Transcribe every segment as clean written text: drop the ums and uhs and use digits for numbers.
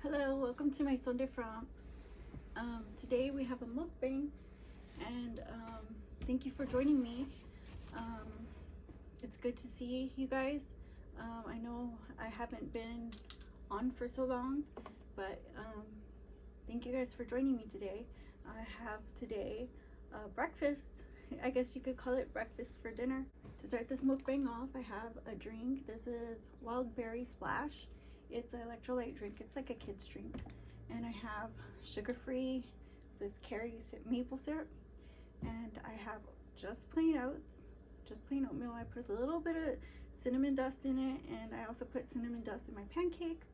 Hello, welcome to my Sunday from. Today we have a mukbang, and thank you for joining me. It's good to see you guys. I know I haven't been on for so long, but thank you guys for joining me today. I have today breakfast. I guess you could call it breakfast for dinner. To start this mukbang off, I have a drink. This is Wild Berry Splash. It's an electrolyte drink. It's like a kid's drink. And I have sugar-free, this carry maple syrup. And I have just plain oats, just plain oatmeal. I put a little bit of cinnamon dust in it, and I also put cinnamon dust in my pancakes.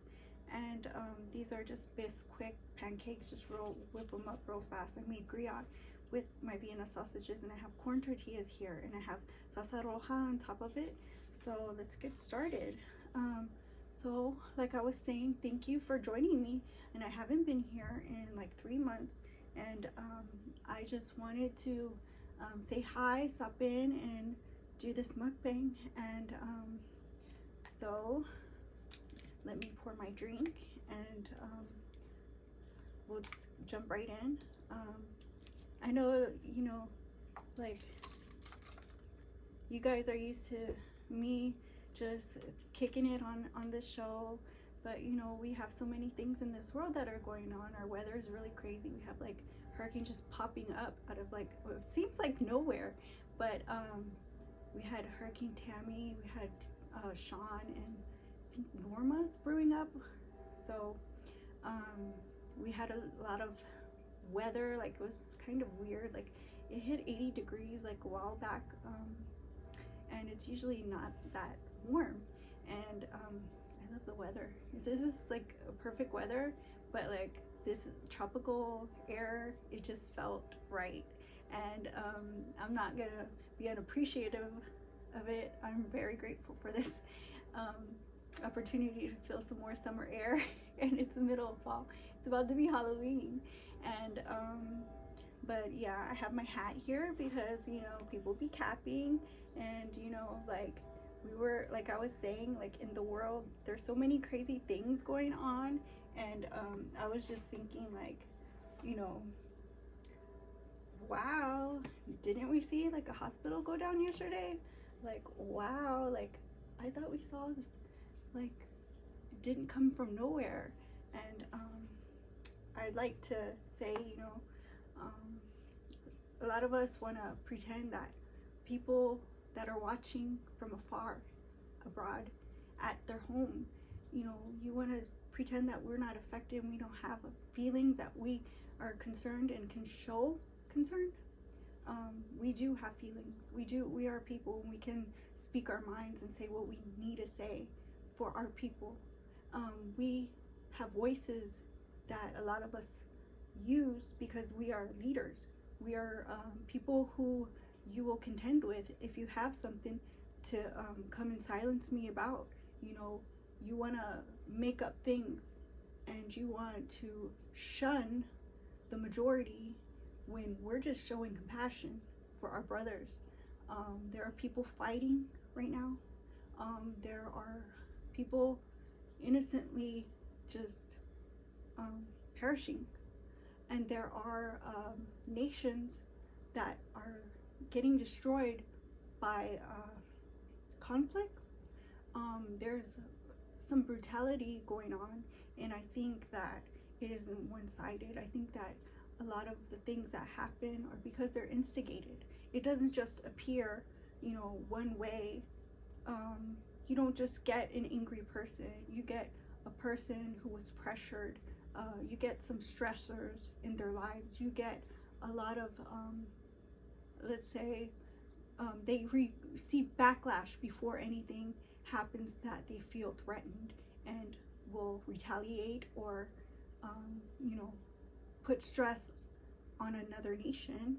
And these are just Bisquick pancakes. Just whip them up real fast. I made grillade with my Vienna sausages, and I have corn tortillas here, and I have salsa roja on top of it. So let's get started. So like I was saying, thank you for joining me, and I haven't been here in like 3 months, and I just wanted to say hi, stop in and do this mukbang. And so let me pour my drink, and we'll just jump right in. I know, like, you guys are used to me just kicking it on this show, but we have so many things in this world that are going on. Our weather is really crazy. We have like hurricanes just popping up out of like, well, it seems like nowhere, but we had Hurricane Tammy, we had Sean, and I think Norma's brewing up. So we had a lot of weather. Like, it was kind of weird. Like, it hit 80 degrees like a while back, and it's usually not that warm. And I love the weather. This is like a perfect weather, but like this tropical air, it just felt right. And I'm not gonna be unappreciative of it. I'm very grateful for this opportunity to feel some more summer air. And it's the middle of fall. It's about to be Halloween. And but yeah, I have my hat here because people be capping, and like we were, like I was saying, like in the world there's so many crazy things going on. And I was just thinking, like, wow, didn't we see like a hospital go down yesterday? Like, wow, like I thought we saw this, like it didn't come from nowhere. And I'd like to say, a lot of us want to pretend that people that are watching from afar, abroad, at their home, you want to pretend that we're not affected and we don't have feelings, that we are concerned and can show concern. We do have feelings. We are people, and we can speak our minds and say what we need to say for our people. We have voices that a lot of us use because we are leaders. We are people who you will contend with if you have something to come and silence me about. You want to make up things, and you want to shun the majority when we're just showing compassion for our brothers. There are people fighting right now. There are people innocently just perishing. And there are nations that are getting destroyed by conflicts. There's some brutality going on, and I think that it isn't one-sided. I think that a lot of the things that happen are because they're instigated. It doesn't just appear, one way. You don't just get an angry person. You get a person who was pressured. You get some stressors in their lives. You get a lot of, let's say, they receive backlash before anything happens, that they feel threatened and will retaliate or, put stress on another nation.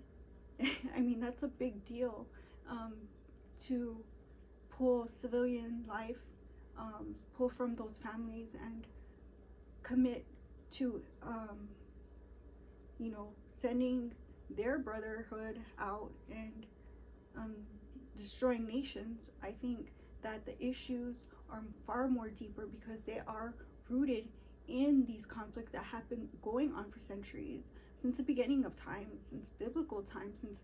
I mean, that's a big deal, to pull civilian life, pull from those families and commit to sending their brotherhood out and destroying nations. I think that the issues are far more deeper because they are rooted in these conflicts that have been going on for centuries, since the beginning of time, since biblical times, since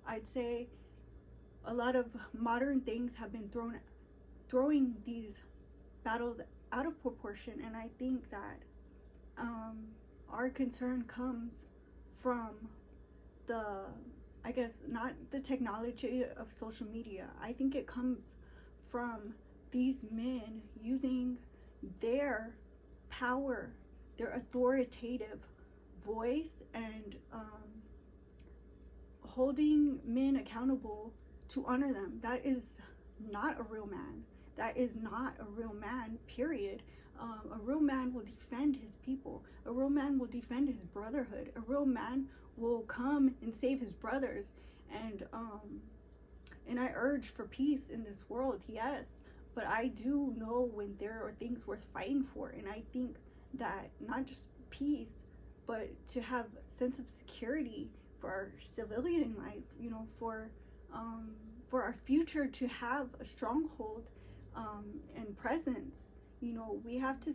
I'd say a lot of modern things have been throwing these battles out of proportion. And I think that our concern comes from I guess not the technology of social media. I think it comes from these men using their power, their authoritative voice, and holding men accountable to honor them. That is not a real man. That is not a real man, period. A real man will defend his people. A real man will defend his brotherhood. A real man will come and save his brothers. And I urge for peace in this world, yes, but I do know when there are things worth fighting for. And I think that not just peace, but to have a sense of security for our civilian life, you know, for our future to have a stronghold and presence. You know, we have to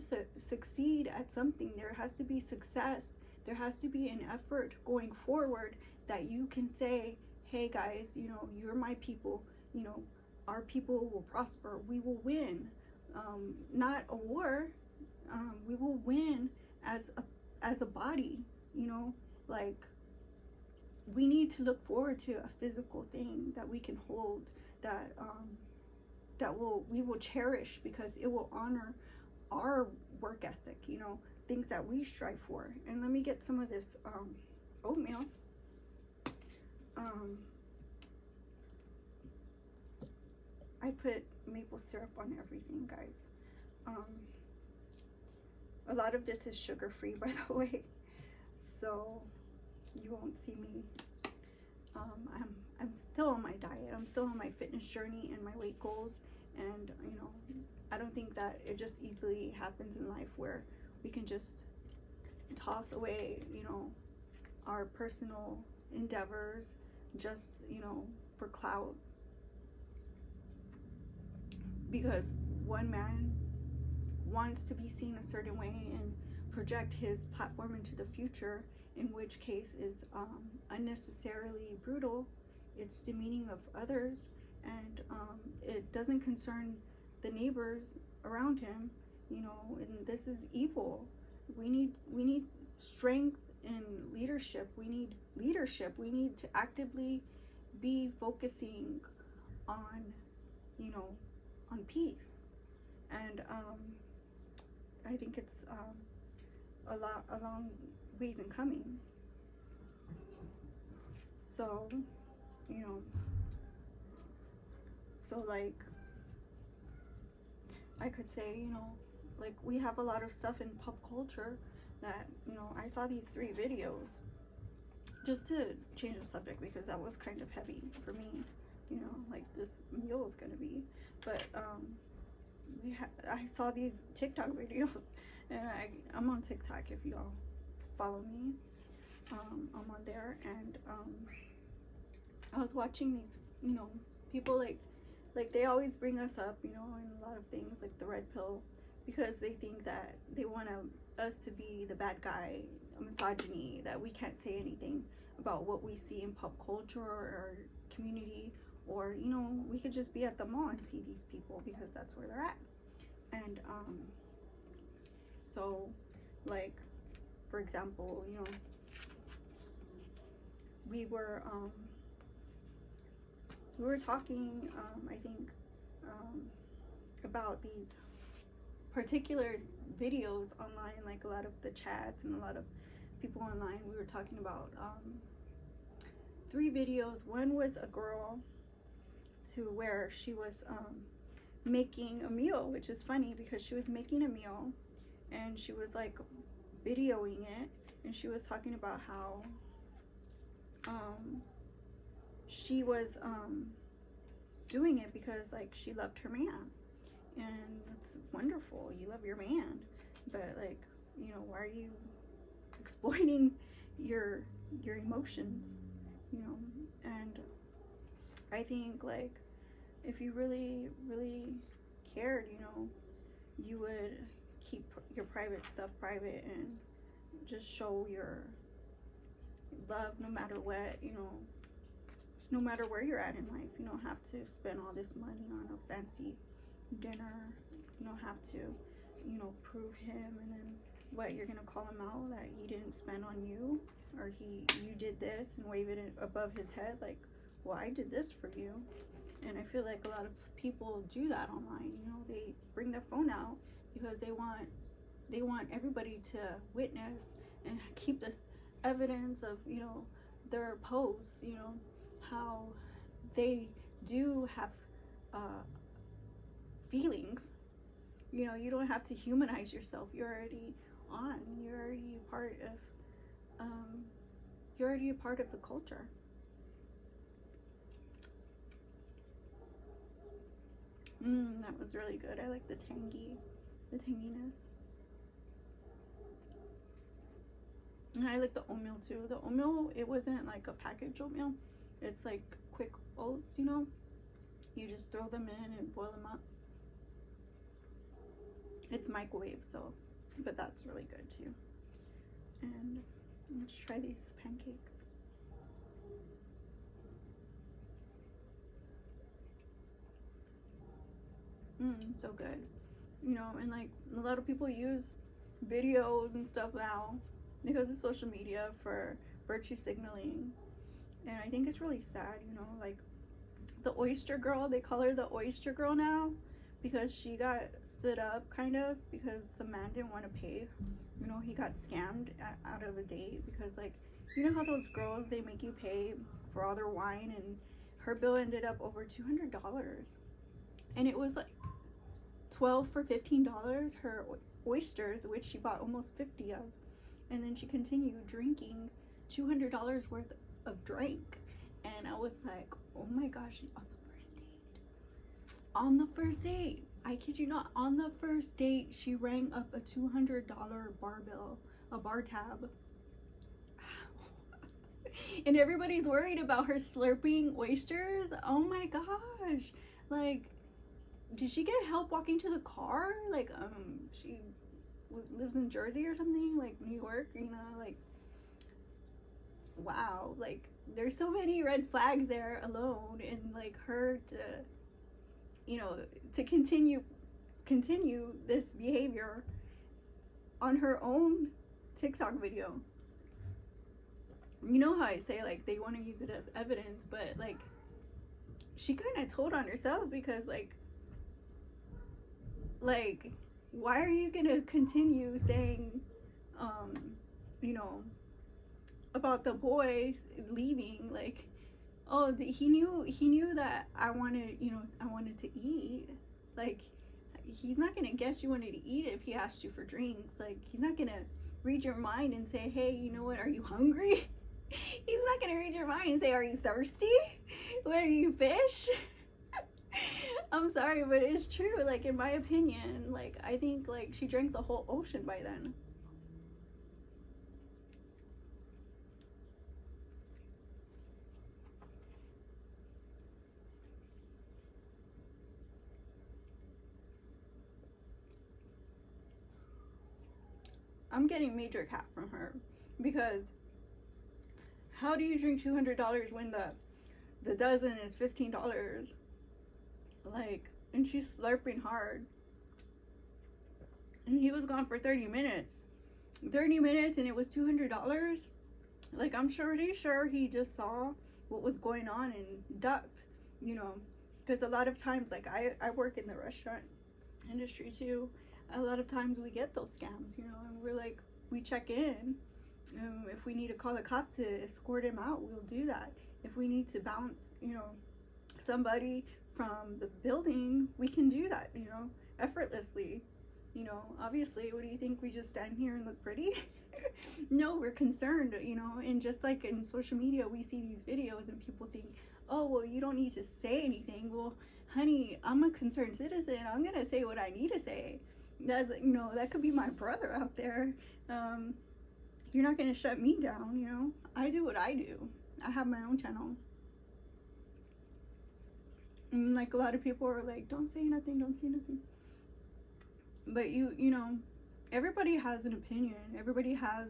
succeed at something. There has to be success. There has to be an effort going forward that you can say, hey guys, you know, you're my people, you know, our people will prosper, we will win. Not a war, we will win as a body, you know, like we need to look forward to a physical thing that we can hold, that we will cherish, because it will honor our work ethic, you know, things that we strive for. And let me get some of this oatmeal. I put maple syrup on everything, guys. A lot of this is sugar free, by the way, so you won't see me. I'm still on my diet. I'm still on my fitness journey and my weight goals. And, you know, I don't think that it just easily happens in life where we can just toss away, you know, our personal endeavors just, you know, for clout. Because one man wants to be seen a certain way and project his platform into the future, in which case is unnecessarily brutal. It's demeaning of others, and it doesn't concern the neighbors around him, you know, and this is evil. We need strength in leadership. We need leadership. We need to actively be focusing on, you know, on peace. And I think it's a long ways in coming. So, you know, so like I could say, you know, like we have a lot of stuff in pop culture that, you know, I saw these 3 videos, just to change the subject because that was kind of heavy for me, you know, like this meal is gonna be, but I saw these TikTok videos, and I'm on TikTok if y'all follow me. I'm on there, and I was watching these, you know, people like they always bring us up, you know, in a lot of things like the red pill, because they think that they want us to be the bad guy, misogyny, that we can't say anything about what we see in pop culture or community, or, you know, we could just be at the mall and see these people because that's where they're at. And so like, for example, you know, we were talking, I think, about these particular videos online, like a lot of the chats and a lot of people online. We were talking about 3 videos. One was a girl to where she was making a meal, which is funny because she was making a meal and she was like videoing it, and she was talking about how she was doing it because like she loved her man, and it's wonderful, you love your man, but like, you know, why are you exploiting your emotions, you know? And I think like if you really cared, you know, you would keep your private stuff private and just show your love no matter what, you know, no matter where you're at in life. You don't have to spend all this money on a fancy dinner. You don't have to, you know, prove him, and then what, you're gonna call him out that he didn't spend on you, or you did this and wave it above his head like, well, I did this for you. And I feel like a lot of people do that online. You know, they bring their phone out because they want everybody to witness and keep this evidence of, you know, their posts, you know, how they do have feelings. You know, you don't have to humanize yourself. You're already on. You're already a part of the culture. That was really good. I like the tanginess. And I like the oatmeal too. The oatmeal, it wasn't like a packaged oatmeal. It's like quick oats, you know. You just throw them in and boil them up. It's microwave, so, but that's really good too. And let's try these pancakes. So good. You know, and like a lot of people use videos and stuff now because of social media for virtue signaling. And I think it's really sad, you know, like the oyster girl, they call her the oyster girl now because she got stood up kind of because some man didn't want to pay. You know, he got scammed out of a date because, like, you know how those girls, they make you pay for all their wine, and her bill ended up over $200. And it was like $12 for $15, her oysters, which she bought almost 50 of. And then she continued drinking $200 worth of drink. And I was like, oh my gosh, on the first date, I kid you not, on the first date, she rang up a $200 bar bill, a bar tab. And everybody's worried about her slurping oysters. Oh my gosh. Like, did she get help walking to the car? Like, she lives in Jersey or something, like New York, you know, like, wow. Like, there's so many red flags there alone, and like her to, you know, to continue this behavior on her own TikTok video. You know how I say, like, they want to use it as evidence, but like she kind of told on herself because like why are you gonna continue saying you know, about the boy leaving, like, oh, he knew that I wanted to eat. Like, he's not gonna guess you wanted to eat if he asked you for drinks. Like, he's not gonna read your mind and say, hey, you know what, are you hungry? He's not gonna read your mind and say, are you thirsty? What are you, fish? I'm sorry, but it's true. Like, in my opinion, like, I think like she drank the whole ocean by then. I'm getting major cap from her because how do you drink $200 when the dozen is $15? Like, and she's slurping hard. And he was gone for 30 minutes. 30 minutes and it was $200? Like, I'm pretty sure he just saw what was going on and ducked, you know. Because a lot of times, like, I work in the restaurant industry too. A lot of times we get those scams, you know, and we're like, we check in. If we need to call the cops to escort him out, we'll do that. If we need to bounce, you know, somebody from the building, we can do that, you know, effortlessly. You know, obviously, what do you think? We just stand here and look pretty? No, we're concerned, you know. And just like in social media, we see these videos and people think, oh, well, you don't need to say anything. Well, honey, I'm a concerned citizen. I'm gonna say what I need to say. That's, you know, that could be my brother out there. You're not gonna shut me down, you know. I do what I do. I have my own channel. And like a lot of people are like, don't say nothing, don't say nothing. But you know, everybody has an opinion, everybody has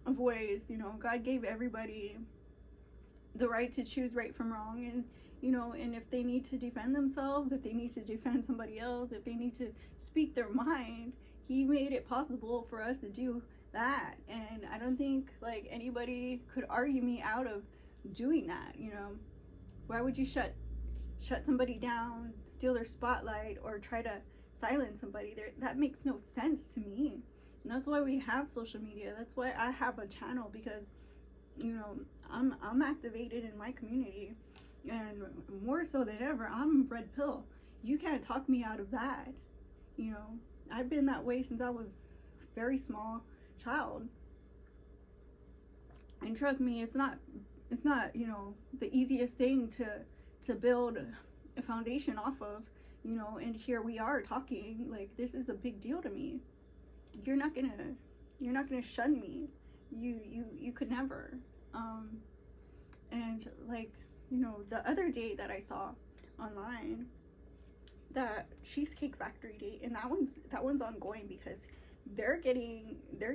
a voice. You know, God gave everybody the right to choose right from wrong, and you know, and if they need to defend themselves, if they need to defend somebody else, if they need to speak their mind, he made it possible for us to do that. And I don't think like anybody could argue me out of doing that. You know, why would you shut somebody down, steal their spotlight, or try to silence somebody? There, that makes no sense to me. And that's why we have social media. That's why I have a channel, because you know, I'm activated in my community, and more so than ever, I'm red pill. You can't talk me out of that. You know, I've been that way since I was a very small child, and trust me, it's not you know, the easiest thing to build a foundation off of. You know, and here we are talking like this is a big deal to me. You're not gonna shun me. You could never. And like, you know, the other date that I saw online, that Cheesecake Factory date, and that one's ongoing because they're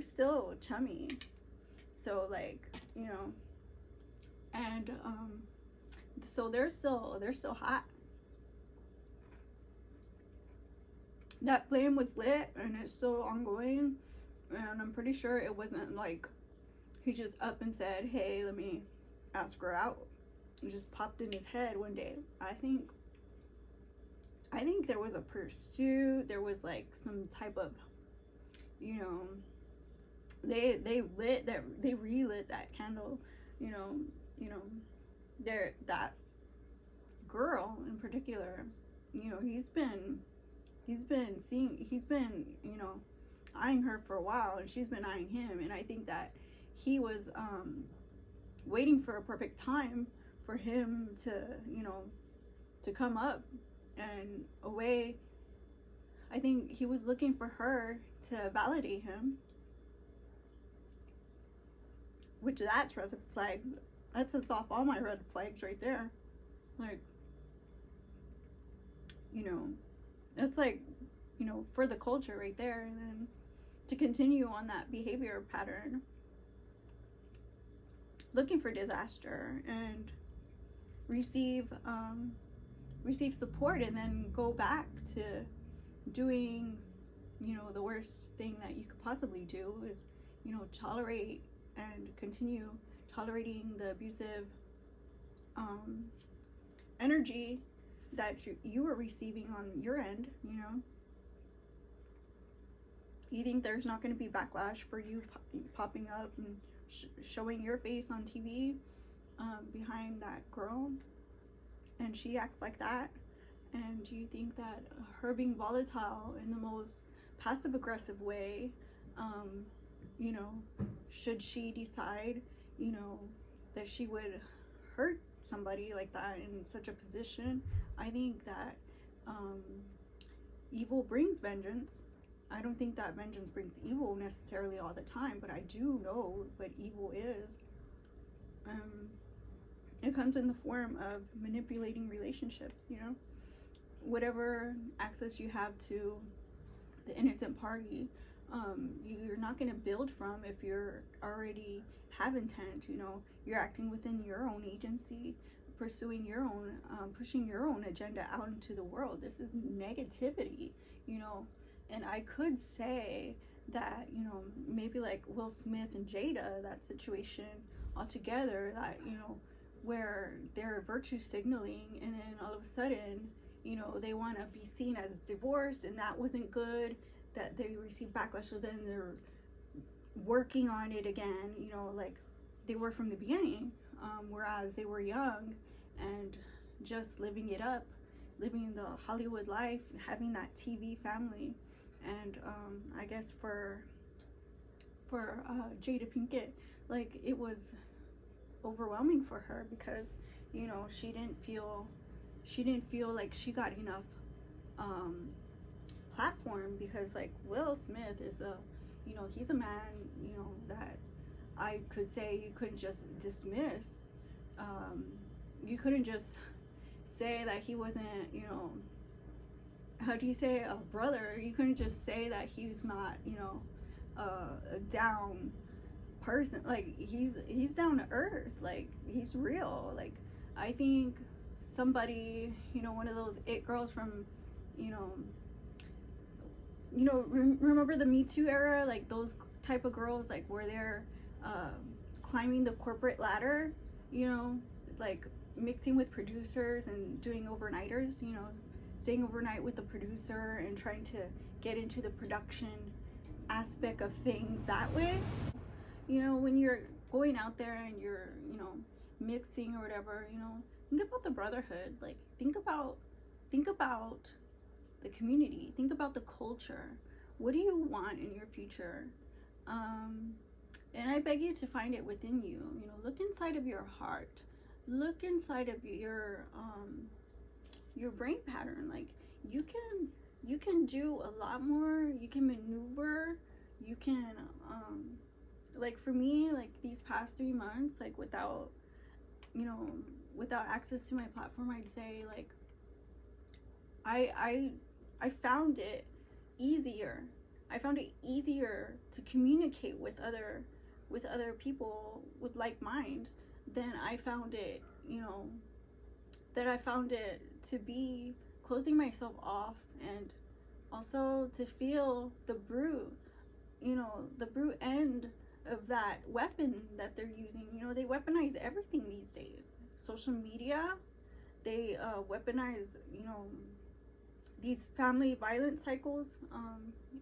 still chummy. So like, you know, and so they're still hot. That flame was lit and it's still ongoing, and I'm pretty sure it wasn't like he just up and said, hey, let me ask her out. It just popped in his head one day. I think there was a pursuit. There was like some type of, you know, they relit that candle. You know, that girl in particular. You know, he's been you know, eyeing her for a while, and she's been eyeing him. And I think that he was waiting for a perfect time for him to, you know, to come up and away. I think he was looking for her to validate him, which that's red flags. That sets off all my red flags right there. Like, you know, it's like, you know, for the culture right there. And then to continue on that behavior pattern, looking for disaster and receive support, and then go back to doing, you know, the worst thing that you could possibly do is, you know, tolerate and continue tolerating the abusive energy that you were receiving on your end. You know, you think there's not going to be backlash for you popping up and showing your face on TV behind that girl, and she acts like that, and you think that her being volatile in the most passive aggressive way, you know, should she decide, you know, that she would hurt somebody like that in such a position, I think that evil brings vengeance. I don't think that vengeance brings evil necessarily all the time, but I do know what evil is. It comes in the form of manipulating relationships, you know, whatever access you have to the innocent party, you're not going to build from if you're already have intent. You know, you're acting within your own agency, pursuing your own, pushing your own agenda out into the world. This is negativity, you know. And I could say that, you know, maybe like Will Smith and Jada, that situation altogether, that, you know, where they're virtue signaling, and then all of a sudden, you know, they want to be seen as divorced, and that wasn't good, that they received backlash, so then they're working on it again, you know, like they were from the beginning, whereas they were young and just living it up, living the Hollywood life, having that TV family. And I guess for Jada Pinkett, like, it was overwhelming for her because, you know, she didn't feel like she got enough platform, because like Will Smith is you know, he's a man, you know, that I could say you couldn't just dismiss. You couldn't just say that he wasn't, you know, how do you say, a brother. You couldn't just say that he's not, you know, a down person. Like, he's down to earth. Like, he's real. Like, I think somebody, you know, one of those it girls from, you know, remember the Me Too era, like those type of girls, like where they're climbing the corporate ladder, you know, like mixing with producers and doing overnighters, you know, staying overnight with the producer and trying to get into the production aspect of things that way. You know, when you're going out there and you're, you know, mixing or whatever, you know, think about the brotherhood. Like, think about the community, think about the culture. What do you want in your future? And I beg you to find it within you. You know, look inside of your heart, look inside of your brain pattern. Like, you can do a lot more. You can maneuver. You can like, for me, like these past 3 months, like without access to my platform, I'd say, like, I found it easier. I found it easier to communicate with other people with like mind than I found it, you know, that I found it to be closing myself off, and also to feel the brute, you know, the brute end of that weapon that they're using. You know, they weaponize everything these days. Social media, they weaponize, you know, these family violence cycles,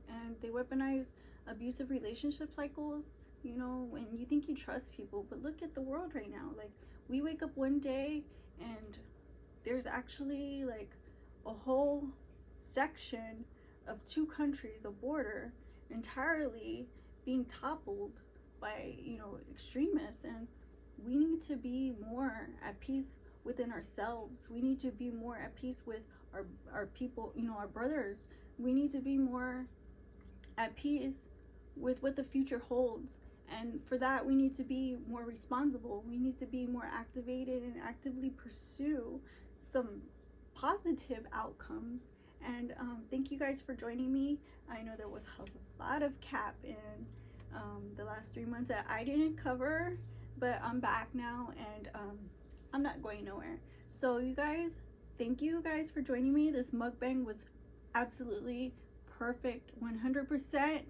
and they weaponize abusive relationship cycles. You know, when you think you trust people, but look at the world right now. Like, we wake up one day and there's actually like a whole section of 2 countries, a border, entirely being toppled by, you know, extremists. And we need to be more at peace within ourselves. We need to be more at peace with our people, you know, our brothers. We need to be more at peace with what the future holds. And for that, we need to be more responsible. We need to be more activated and actively pursue some positive outcomes. And thank you guys for joining me. I know there was a lot of cap in the last 3 months that I didn't cover, but I'm back now, and I'm not going nowhere. So you guys, thank you guys for joining me. This mukbang was absolutely perfect, 100%.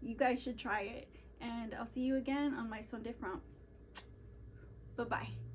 You guys should try it, and I'll see you again on my Sunday front. Bye bye.